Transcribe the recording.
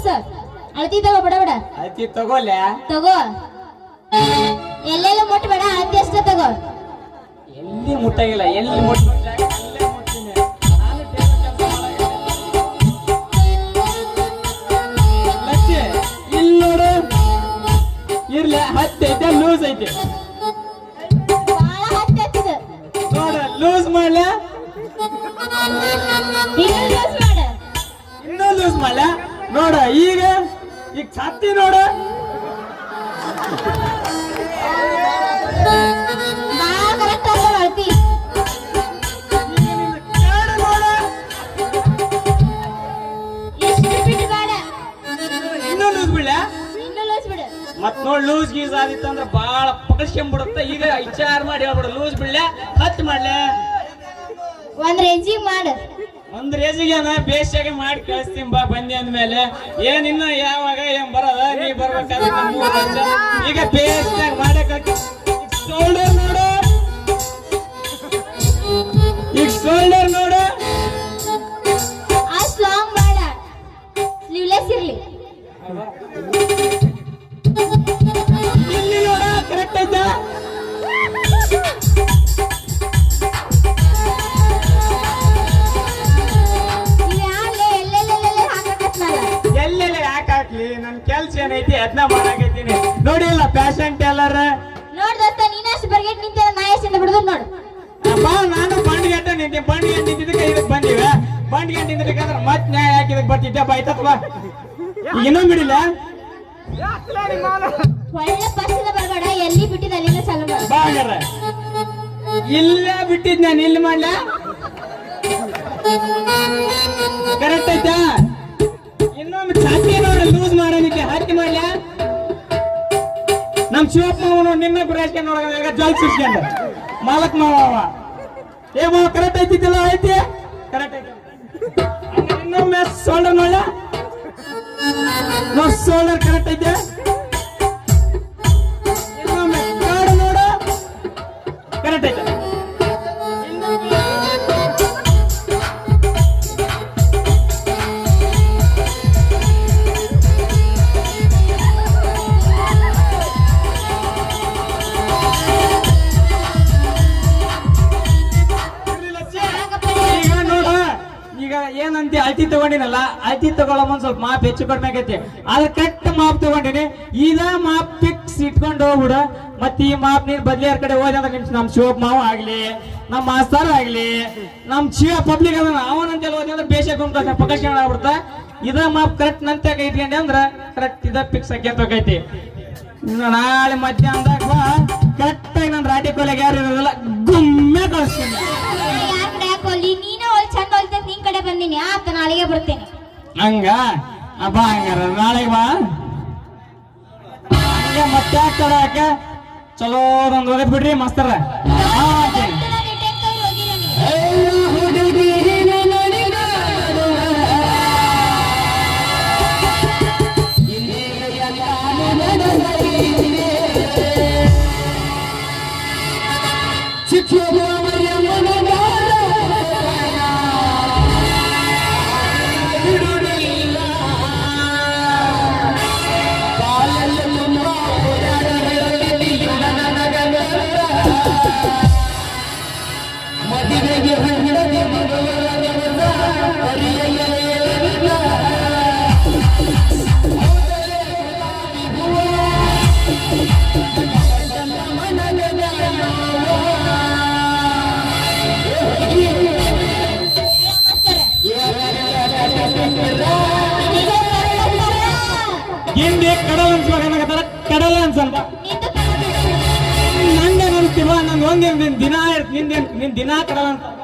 loose ಅಳತಿ ತಗೋ ಬಡ ಬಡ ಅಳತಿ ತಗೋಲ್ಲ ತಗೋ ಎಲ್ಲೆಲ್ಲ ಮುಟ್ಬೇಡ ಅಳತಿ ಅಷ್ಟ ತಗೋ ಎಲ್ಲಿ ಮುಟ್ಟಾಗಿಲ್ಲ ಎಲ್ಲಿ ಮುಟ್ಟಾಗ ಅಲ್ಲೇ ಮುಟ್ತೀನಿ ನಾನು ಲಚ್ಚಿ ಇಲ್ಲಿ ನೋಡು ಇರ್ಲಿ ಹತ್ತೈತೆ ಲೂಸ್ ಐತೆ ಬಾಳ ಹತ್ತೈತಿದ ನೋಡ ಲೂಸ್ ಮಾಡ್ಲ ಲೂಸ್ ಮಾಡ ಇನ್ನೂ ಲೂಸ್ ಮಾಡ್ಲ ನೋಡ ಈಗ ಛಾತಿ ನೋಡ ಬಾಳ ಕರೆಕ್ಟ್ ಆಗ ಅಳತಿ ನೋಡ ಎಷ್ಟು ಬಿಟ್ಟು ಬೇಡ ಇನ್ನೂ ಲೂಸ್ ಬಿಡ್ಲ ಇನ್ನು ಲೂಸ್ ಬಿಡು ಮತ್ ನೋಡ್ ಲೂಸ್ ಗೀಸ್ ಆದಿತ್ತಂದ್ರ ಬಾಳ ಪಕಡ್ಸ್ಕೊಂಡ್ಬಿಡುತ್ತ ಈಗ ವಿಚಾರ ಮಾಡಿ ಹೇಳ್ಬಿಡು ಲೂಸ್ ಬಿಡ್ಲೆ ಹತ್ ಮಾಡ್ಲೆ ಒಂದ್ ರೇಂಜಿಗೆ ಮಾಡು ಒಂದ್ ರೇಜಿಗೆ ಬೇಸಿಗೆ ಮಾಡಿ ಕಳಿಸ್ತೀನಿ ಬಾ ಬಂದಿ ಅಂದ್ಮೇಲೆ ಏನ್ ಇನ್ನ ಯಾವಾಗ ಏನ್ ಬರೋದ ನೀ ಬರ್ಬೇಕಾದ್ರೆ ಈಗ ಬೇಸಿಗೆ ಮಾಡಕ್ ಶೋಲ್ಡರ್ ನೋಡು ಈಗ ಶೋಲ್ಡರ್ ನೋಡು ಅಷ್ಟು ಲಾಂಗ್ ಬೇಡ ಸ್ಲೀವ್ಲೆಸ್ ಇರ್ಲಿ ಇಲ್ಲಿ ನೋಡ ಕರೆಕ್ಟ್ ಐತಾ ಎಲ್ಲೆಲ್ಲ ಯಾಕೆ ಹಾಕ್ಲಿ ನನ್ ಕೆಲ್ಸ ಏನೈತಿ ಅದನ್ನ ಮಾಡಾಕೈತೀನಿ ನೋಡಿಲ್ಲ ಫ್ಯಾಷನ್ ಟೇಲರ್ ನೋಡ್ ದೋಸ್ತ ನೀನಷ್ಟು ಬರ್ಗೆಟ್ ನಿಂತ ನಾ ಎಷ್ಟಿಂದ ಬಿಡುದು ನೋಡು ಬಾ ನಾನು ಬಂಡ್ಗೆಟ್ಟ ನಿಂತೀನಿ ಬಂಡ್ಗೆಟ್ ನಿಂತಿದ್ದಕ್ಕೆ ಇದಕ್ಕೆ ಬಂದಿವೆ ಬಂಡ್ಗೆಟ್ ನಿಂತಿದ್ದಕ್ಕಂದ್ರೆ ಮತ್ ನ್ಯಾಯ ಹಾಕಿದಕ್ಕೆ ಬರ್ತಿದ್ದೆ ಬಾಯ್ತತ್ವಾ ಈಗ ಇನ್ನೊಂದು ಬಿಡಿಲ್ಲ ಒಳ್ಳೆ ಪಕ್ಷದ ಬರ್ಬೇಡ ಎಲ್ಲಿ ಬಿಟ್ಟಿದ ಅಲ್ಲಿಂದ ಚಾಲು ಮಾಡು ಬಾ ಹಂಗಾರ ಇಲ್ಲೇ ಬಿಟ್ಟಿದ್ ನಾನು ಇಲ್ಲಿ ಮಾಡ್ಲ ಕರೆಕ್ಟ್ ಐತಾ ಇನ್ನೊಮ್ಮೆ ಛಾತಿ ನೋಡ ಲೂಸ್ ಮಾಡೋದಕ್ಕೆ ಹಾಕಿ ಮಾಡ್ಲ ನಮ್ ಶಿವಪ್ಪ ಮಾವ ನಿನ್ನ ಗುರಾಯಿಸ್ಕೊಂಡು ನೋಡೋದಾಗ ಜಲ್ ಸುರ್ಸ್ಕೊಂಡು ಮಾಲಕ್ ಮಾವ ಏ ಮಾವ ಕರೆಕ್ಟ್ ಐತಿಲ್ಲ ಐತಿ ಕರೆಕ್ಟ್ ಐತಿ ಇನ್ನೊಮ್ಮೆ ಶೋಲ್ಡರ್ ನೋಡ ನೋ ಶೋಲ್ಡರ್ ಕರೆಕ್ಟ್ ಐತೆ ಇನ್ನೊಮ್ಮೆ ಕಾಡು ನೋಡು ಕರೆಕ್ಟ್ ಐತೆ ಏನಂತ ಅಳತಿ ತಗೊಂಡಿನಲ್ಲ ಅಳತಿ ತಗೊಳ್ಳೋ ಒಂದ್ ಸ್ವಲ್ಪ ಮಾಪ್ ಹೆಚ್ಚು ಕಡಿಮೆ ಆಗೈತಿ ಅದ್ರ ಕರೆಕ್ಟ್ ಮಾಪ್ ತಗೊಂಡಿನಿ ಇದ ಮಾಪ್ ಫಿಕ್ಸ್ ಇಟ್ಕೊಂಡು ಹೋಗ್ಬಿಡ ಮತ್ ಈ ಮಾಪ್ ನೀನ್ ಬದ್ಲಿಯಾರ ಕಡೆ ಹೋದ್ರೆ ನಮ್ ಶಿವಪ್ಪ ಮಾವ ಆಗ್ಲಿ ನಮ್ ಮಾಸ್ತರ್ ಆಗ್ಲಿ ನಮ್ ಶಿವ ಪಬ್ಲಿಕ್ ಅದ ಅವನಂತೆಲ್ಲ ಹೋದ್ರೆ ಅಂದ್ರೆ ಬೇಷ ಪಕಸ್ಕೊಂಡ್ ಆಗ್ಬಿಡ್ತ ಇದ ಮಾಪ್ ಕರೆಕ್ಟ್ ನಂತೆ ಇಟ್ಕೊಂಡೆ ಅಂದ್ರ ಕರೆಕ್ಟ್ ಇದ ಫಿಕ್ಸ್ ಆಕೈತಿ ನಾಳೆ ಮಧ್ಯಾಹ್ನದಾಗ ಬಾ ಕರೆಕ್ಟ್ ಆಗಿ ನನ್ ರಾಟಿ ಕೊಲೆಗೆ ಯಾರು ಇರೋದಿಲ್ಲ ಗುಮ್ಮೆ ಕಳಿಸ್ತೀನಿ ಯಾರ್ ಕಡೆ ಹಾಕೋಲಿ ನೀನ ಒಳ್ ಚಂದ ಹೊಲ್ತಂತ ನಿನ್ ಕಡೆ ಬಂದಿನಿ ಆತ ನಾಳೆಗೆ ಬರ್ತೇನೆ ಹಂಗ ಬಾ ಹಂಗಾರ ನಾಳೆಗೆ ಬಾ ಹಂಗ ಮತ್ತೆ ಹಾಕ್ತಾರ ಚಲೋ ಒಂದ್ ಒಗದ್ ಬಿಡ್ರಿ ಮಾಸ್ತರ ಹಿಂದೆ ಕಡಲ ಅನ್ಸ್ಬೇಕಾಗತ್ತಾರ ಕಡಲ ಅನ್ಸಲ್ವ ನಂಗೆ ಅನ್ಸ್ತೀವ ನನ್ ಒಂದೇ ನಿನ್ ದಿನ ಕಡಲ ಅಂತ